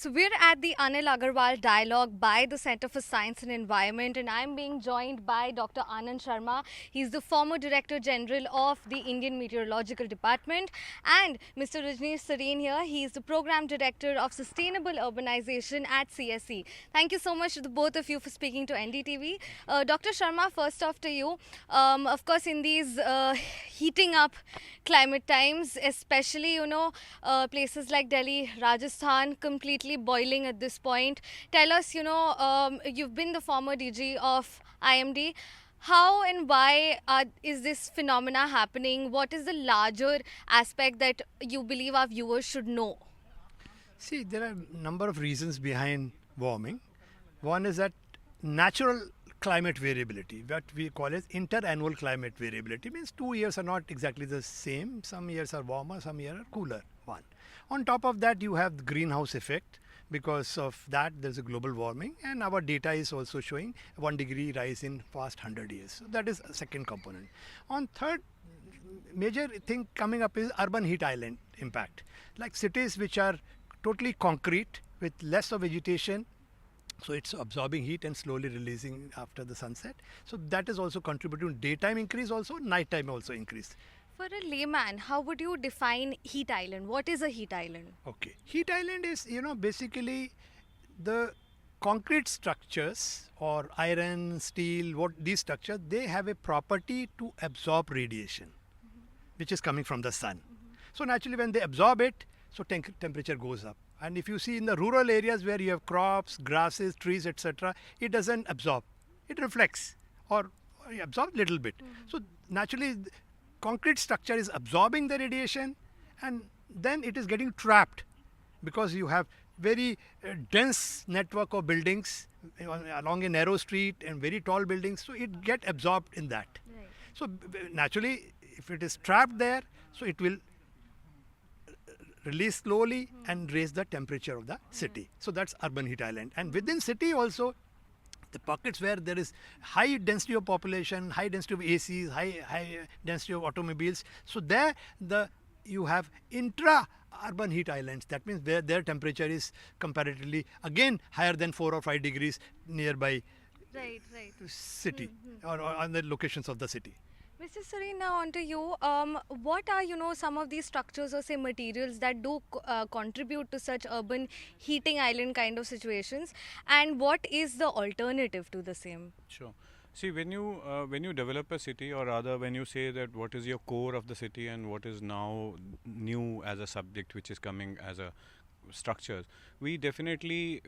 So we're at the Anil Agarwal Dialogue by the Center for Science and Environment, and I'm being joined by Dr. Anand Sharma. He's the former Director General of the Indian Meteorological Department, and Mr. Rajneesh Sareen here. He is the Program Director of Sustainable Urbanization at CSE. Thank you so much to the both of you for speaking to NDTV. Dr. Sharma, first off to you. Of course, in these heating up climate times, especially, places like Delhi, Rajasthan, completely boiling at this point. Tell us, you've been the former DG of IMD. How and why is this phenomena happening? What is the larger aspect that you believe our viewers should know? See, there are a number of reasons behind warming. One is that natural climate variability, what we call as interannual climate variability, means 2 years are not exactly the same. Some years are warmer, some years are cooler. One. On top of that, you have the greenhouse effect. Because of that, there's a global warming, and our data is also showing 1 degree rise in past 100 years. So that is a second component. On third major thing coming up is urban heat island impact. Like cities which are totally concrete with less of vegetation, so it's absorbing heat and slowly releasing after the sunset. So that is also contributing to daytime increase, also nighttime also increase. For a layman, how would you define heat island? What is a heat island? Okay. Heat island is, basically the concrete structures or iron, steel, what these structures, they have a property to absorb radiation, which is coming from the sun. So naturally when they absorb it, so temperature goes up. And if you see in the rural areas where you have crops, grasses, trees, etc., it doesn't absorb. It reflects or absorbs a little bit. So naturally concrete structure is absorbing the radiation, and then it is getting trapped because you have very dense network of buildings along a narrow street and very tall buildings, so it get absorbed in that. Right. So naturally if it is trapped there, so it will release slowly and raise the temperature of the city. So that's urban heat island. And within city also, the pockets where there is high density of population, high density of ACs, high density of automobiles. So there you have intra-urban heat islands. That means their temperature is comparatively again higher than 4 or 5 degrees nearby city or on the locations of the city. Mr. Sareen, now on to you. What are, some of these structures or say materials that do contribute to such urban heating island kind of situations, and what is the alternative to the same? Sure. See, when you develop a city, or rather when you say that what is your core of the city and what is now new as a subject which is coming as a structures, we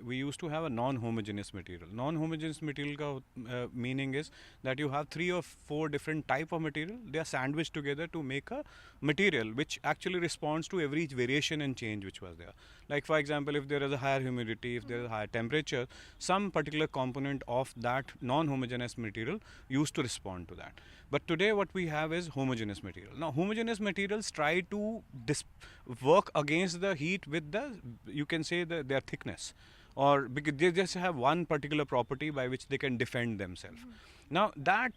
used to have a non-homogeneous material. Non-homogeneous material ka meaning is that you have 3 or 4 different type of material. They are sandwiched together to make a material which actually responds to every variation and change which was there. Like for example, if there is a higher humidity, if there is a higher temperature, some particular component of that non-homogeneous material used to respond to that. But today what we have is homogeneous material. Now homogeneous materials try to work against the heat with you can say their thickness, or because they just have one particular property by which they can defend themselves. Now that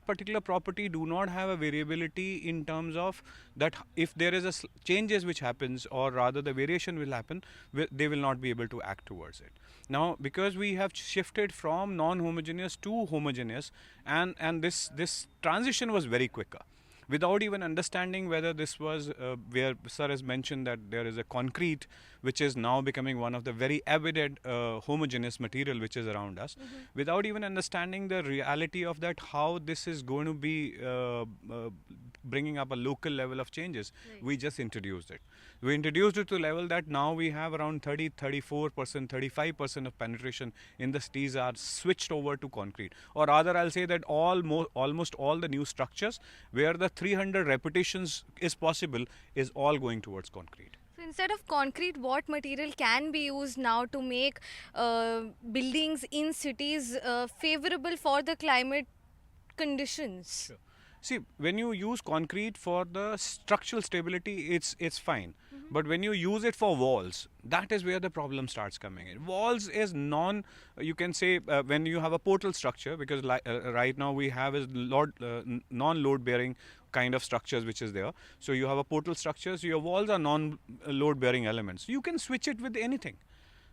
particular property do not have a variability in terms of that if there is a changes which happens, or rather the variation will happen, they will not be able to act towards it. Now because we have shifted from non-homogeneous to homogeneous, and this transition was very quicker, without even understanding whether this was where sir has mentioned that there is a concrete which is now becoming one of the very evident homogeneous material which is around us, without even understanding the reality of that, how this is going to be bringing up a local level of changes. We just introduced it. We introduced it to a level that now we have around 30, 34%, 35% of penetration in the cities are switched over to concrete. Or rather, I'll say that almost all the new structures where the 300 repetitions is possible is all going towards concrete. So instead of concrete, what material can be used now to make buildings in cities favorable for the climate conditions? Sure. See, when you use concrete for the structural stability, it's fine. But when you use it for walls, that is where the problem starts coming in. Walls is you can say when you have a portal structure, because right now we have is non-load bearing kind of structures which is there. So you have a portal structure, so your walls are non-load bearing elements. You can switch it with anything.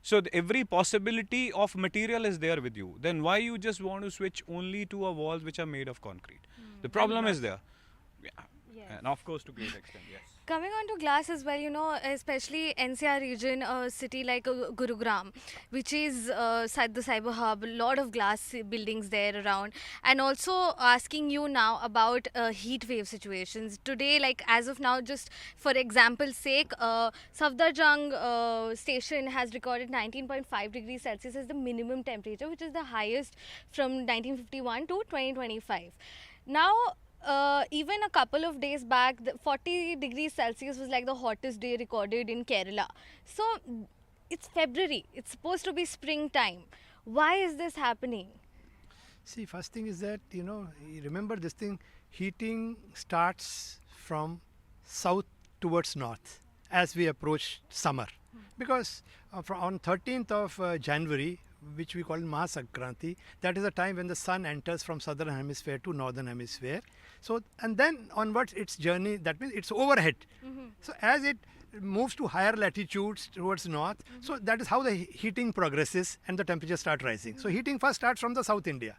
So every possibility of material is there with you. Then why you just want to switch only to a walls which are made of concrete? The problem is there. Yeah. Yes. And of course to great extent, yes. Coming on to glass as well, especially NCR region, a city like Gurugram, which is the cyber hub, a lot of glass buildings there around. And also asking you now about heat wave situations. Today, like as of now, just for example's sake, Safdarjung station has recorded 19.5 degrees Celsius as the minimum temperature, which is the highest from 1951 to 2025. Now, even a couple of days back, 40 degrees Celsius was like the hottest day recorded in Kerala. So it's February, it's supposed to be springtime. Why is this happening? See, first thing is that, you remember this thing, heating starts from south towards north as we approach summer. Because on 13th of January, which we call Mahasankranti, that is the time when the sun enters from southern hemisphere to northern hemisphere. So, and then onwards its journey, that means it's overhead. So as it moves to higher latitudes towards north, so that is how the heating progresses and the temperature start rising. So heating first starts from the South India.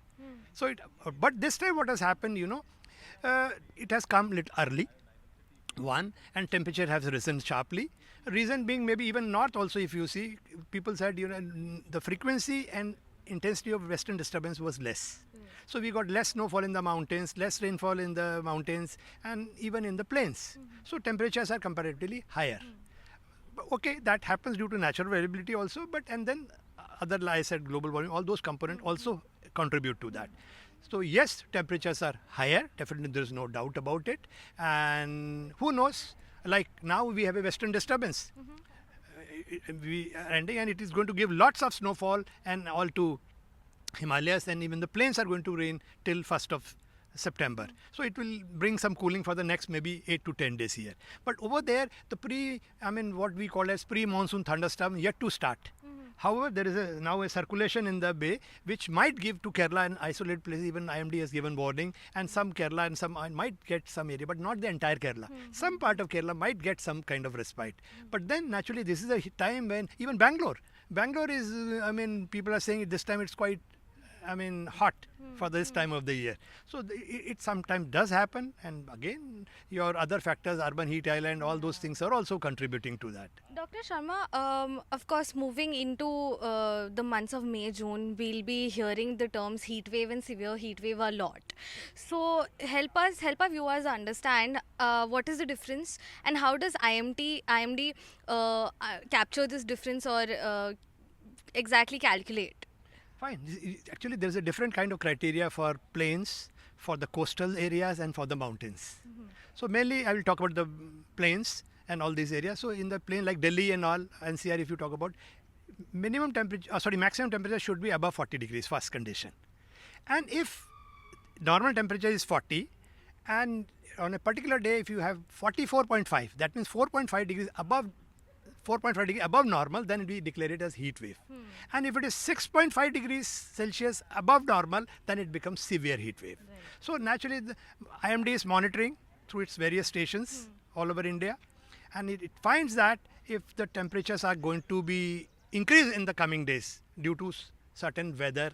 So, but this time what has happened, it has come little early. One, and temperature has risen sharply. Reason being maybe even north also, if you see, people said the frequency and intensity of western disturbance was less. So we got less snowfall in the mountains, less rainfall in the mountains, and even in the plains. So temperatures are comparatively higher. Okay, that happens due to natural variability also, but and then other, like I said, global warming, all those components also contribute to that. So yes, temperatures are higher, definitely there is no doubt about it. And who knows, like now we have a western disturbance. We are ending, and it is going to give lots of snowfall and all to Himalayas, and even the plains are going to rain till 1st of September. So it will bring some cooling for the next maybe 8 to 10 days here. But over there, the what we call as pre-monsoon thunderstorm yet to start. However, there is now a circulation in the bay which might give to Kerala an isolated place. Even IMD has given warning, and some Kerala and some might get some area, but not the entire Kerala. Some part of Kerala might get some kind of respite. But then naturally this is a time when even Bangalore is, people are saying this time it's quite hot for this time of the year. So it sometimes does happen, and again your other factors, urban heat island, all those things are also contributing to that. Dr. Sharma, of course, moving into the months of May, June, we'll be hearing the terms heat wave and severe heat wave a lot. So help our viewers understand what is the difference, and how does IMD capture this difference, or exactly calculate? Fine. Actually, there's a different kind of criteria for plains, for the coastal areas, and for the mountains. So mainly I will talk about the plains and all these areas. So in the plain like Delhi and all, NCR, if you talk about, maximum temperature should be above 40 degrees first condition. And if normal temperature is 40, and on a particular day if you have 44.5, that means 4.5 degrees above 4.5 degrees above normal, then we declare it as heat wave. And if it is 6.5 degrees Celsius above normal, then it becomes severe heat wave. Right. So naturally, the IMD is monitoring through its various stations all over India, and it finds that if the temperatures are going to be increased in the coming days due to certain weather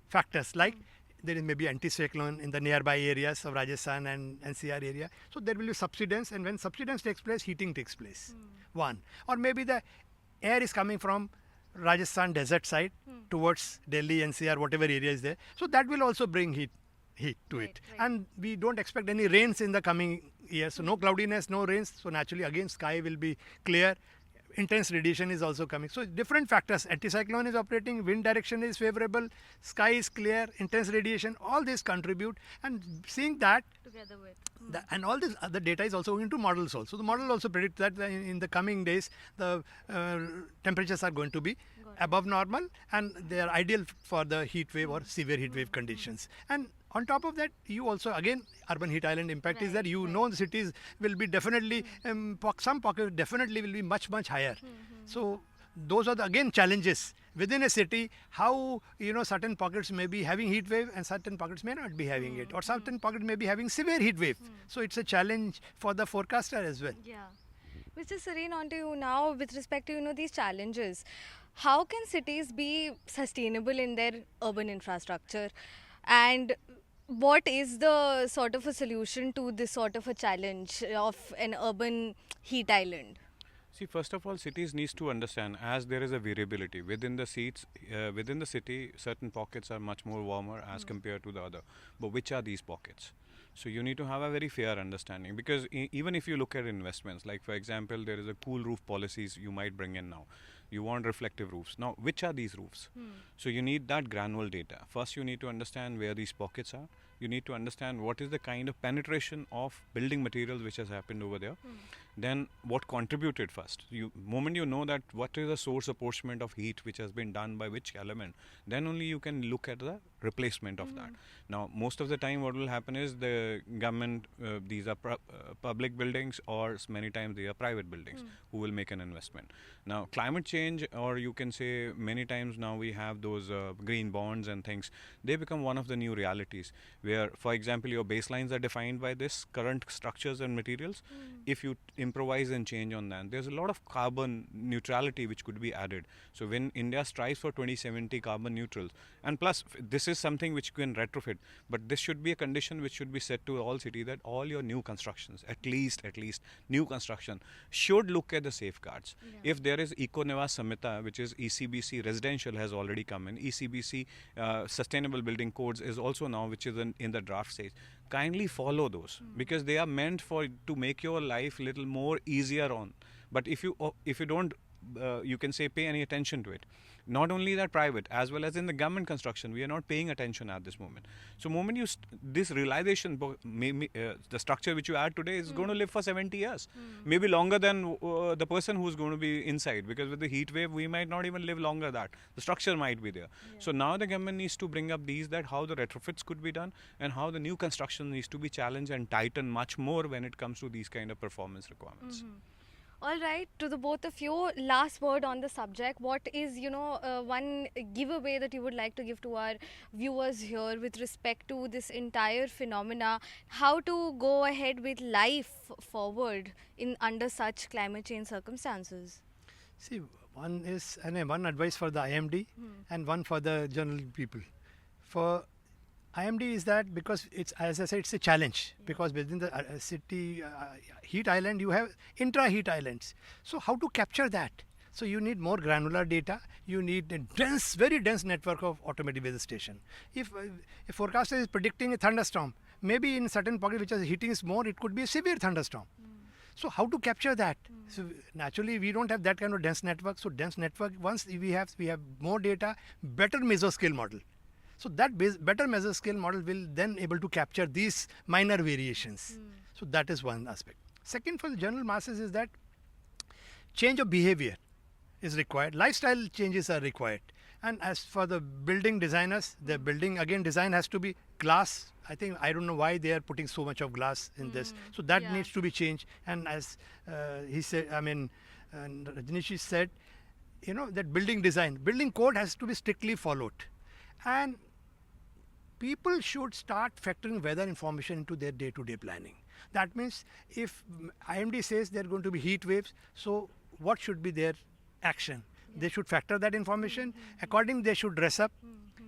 factors, like there is maybe anticyclone in the nearby areas of Rajasthan and NCR area. So there will be subsidence, and when subsidence takes place, heating takes place. One. Or maybe the air is coming from Rajasthan desert side towards Delhi, NCR, whatever area is there. So that will also bring heat to it. Right. And we don't expect any rains in the coming years. So no cloudiness, no rains. So naturally again sky will be clear. Intense radiation is also coming. So different factors. Anticyclone is operating, wind direction is favorable, sky is clear, intense radiation, all these contribute. And seeing that together with and all this other data is also into models also. The model also predicts that in the coming days the temperatures are going to be above normal, and they are ideal for the heat wave or severe heat wave conditions. And on top of that, you also, again, urban heat island impact is that the cities will be definitely, some pockets definitely will be much, much higher. So those are the, again, challenges within a city, how, certain pockets may be having heat wave and certain pockets may not be having it, or certain pockets may be having severe heat wave. So it's a challenge for the forecaster as well. Yeah. Mr. Sareen, on to you now with respect to, these challenges. how can cities be sustainable in their urban infrastructure, and what is the sort of a solution to this sort of a challenge of an urban heat island? See, first of all, cities needs to understand as there is a variability within the seats, within the city, certain pockets are much more warmer as compared to the other. But which are these pockets? So you need to have a very fair understanding because even if you look at investments, like for example, there is a cool roof policies you might bring in now. You want reflective roofs. Now, which are these roofs? So you need that granular data. First, you need to understand where these pockets are. You need to understand what is the kind of penetration of building materials which has happened over there. Then what contributed first. Moment you know that what is the source apportionment of heat which has been done by which element, then only you can look at the replacement of that. Now, most of the time what will happen is the government, these are public buildings, or many times they are private buildings who will make an investment. Now, climate change, or you can say many times now we have those green bonds and things, they become one of the new realities where, for example, your baselines are defined by this current structures and materials. If you improvise and change on that, there's a lot of carbon neutrality which could be added. So when India strives for 2070 carbon neutral, and plus this is something which you can retrofit, but this should be a condition which should be set to all city that all your new constructions, at least new construction, should look at the safeguards. If there is Eco Nivas Samhita, which is ECBC residential, has already come in, ECBC sustainable building codes is also now, which is in the draft stage. Kindly follow those because they are meant for to make your life little more easier on. But if you don't you can say pay any attention to it, not only that private as well as in the government construction, we are not paying attention at this moment. So moment you this realization, the structure which you add today is going to live for 70 years, maybe longer than the person who's going to be inside, because with the heat wave we might not even live longer, that the structure might be there. So now the government needs to bring up these, that how the retrofits could be done and how the new construction needs to be challenged and tightened much more when it comes to these kind of performance requirements. All right, to the both of you, last word on the subject. What is, one giveaway that you would like to give to our viewers here with respect to this entire phenomena? How to go ahead with life forward in under such climate change circumstances? See, one is and one advice for the IMD and one for the general people. For IMD is that because it's, as I said, it's a challenge because within the city heat island you have intra-heat islands. So how to capture that? So you need more granular data. You need a dense, very dense network of automated weather station. If a forecaster is predicting a thunderstorm, maybe in certain pocket which is heating is more, it could be a severe thunderstorm. So how to capture that? So naturally we don't have that kind of dense network. So dense network, once we have more data, better mesoscale model. So that better mesoscale model will then able to capture these minor variations. So that is one aspect. Second, for the general masses is that change of behavior is required. Lifestyle changes are required. And as for the building designers, the building again design has to be glass. I don't know why they are putting so much of glass in this. So that needs to be changed. And as he said, Rajneesh said, that building design, building code has to be strictly followed. And people should start factoring weather information into their day-to-day planning. That means if IMD says there are going to be heat waves, so what should be their action? They should factor that information. Accordingly, they should dress up,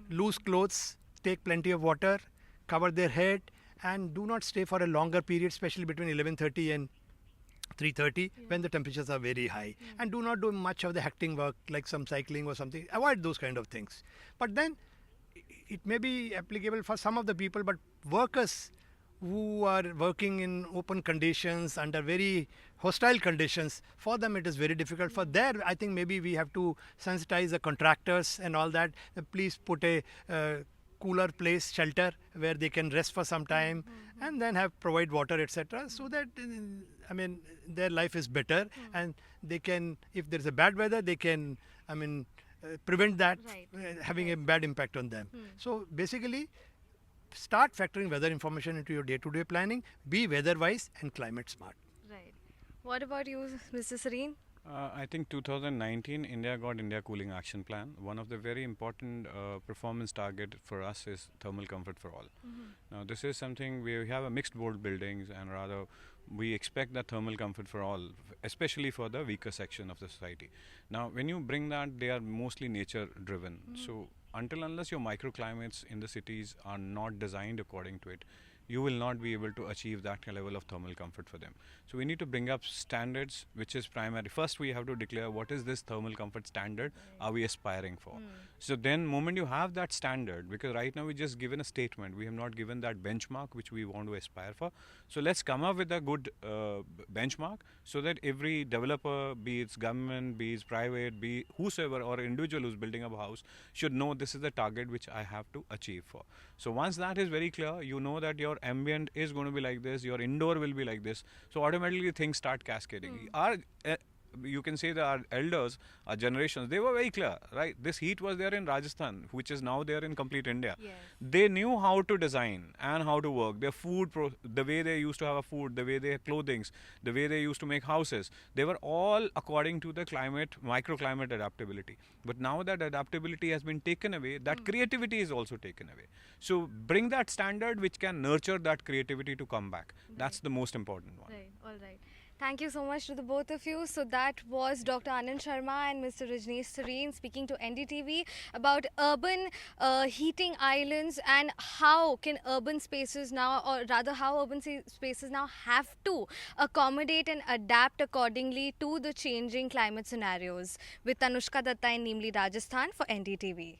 loose clothes, take plenty of water, cover their head, and do not stay for a longer period, especially between 11:30 and 3:30 when the temperatures are very high. And do not do much of the hectic work like some cycling or something. Avoid those kind of things. But then it may be applicable for some of the people, but workers who are working in open conditions under very hostile conditions, for them it is very difficult. For there, I think maybe we have to sensitize the contractors and all that. Please put a cooler place, shelter where they can rest for some time and then provide water, etc. So that their life is better and they can, if there is a bad weather, they can prevent that having a bad impact on them. So basically, start factoring weather information into your day-to-day planning. Be weather-wise and climate smart. Right. What about you, Mr. Sareen? I think 2019 India got India Cooling Action Plan. One of the very important performance target for us is thermal comfort for all. Now this is something we have a mixed board buildings, and rather we expect that thermal comfort for all, especially for the weaker section of the society. Now when you bring that, they are mostly nature driven. So until unless your microclimates in the cities are not designed according to it, you will not be able to achieve that level of thermal comfort for them. So we need to bring up standards, which is primary. First, we have to declare what is this thermal comfort standard are we aspiring for. So then, moment you have that standard, because right now we just given a statement, we have not given that benchmark which we want to aspire for. So let's come up with a good benchmark, so that every developer, be it government, be it private, be whosoever or individual who's building a house, should know this is the target which I have to achieve for. So once that is very clear, you know that your ambient is going to be like this, your indoor will be like this. So automatically things start cascading. You can say that our elders, our generations, they were very clear, right? This heat was there in Rajasthan, which is now there in complete India. Yes. They knew how to design and how to work. Their food, the way they used to have a food, the way they had clothings, the way they used to make houses, they were all according to the climate, microclimate adaptability. But now that adaptability has been taken away, that creativity is also taken away. So bring that standard which can nurture that creativity to come back. That's the most important one. Right, all right. Thank you so much to the both of you. So that was Dr. Anand Sharma and Mr. Rajneesh Sareen speaking to NDTV about urban heating islands and how can urban spaces now, or rather how urban spaces now have to accommodate and adapt accordingly to the changing climate scenarios. With Tanushka Datta in Nimli, Rajasthan for NDTV.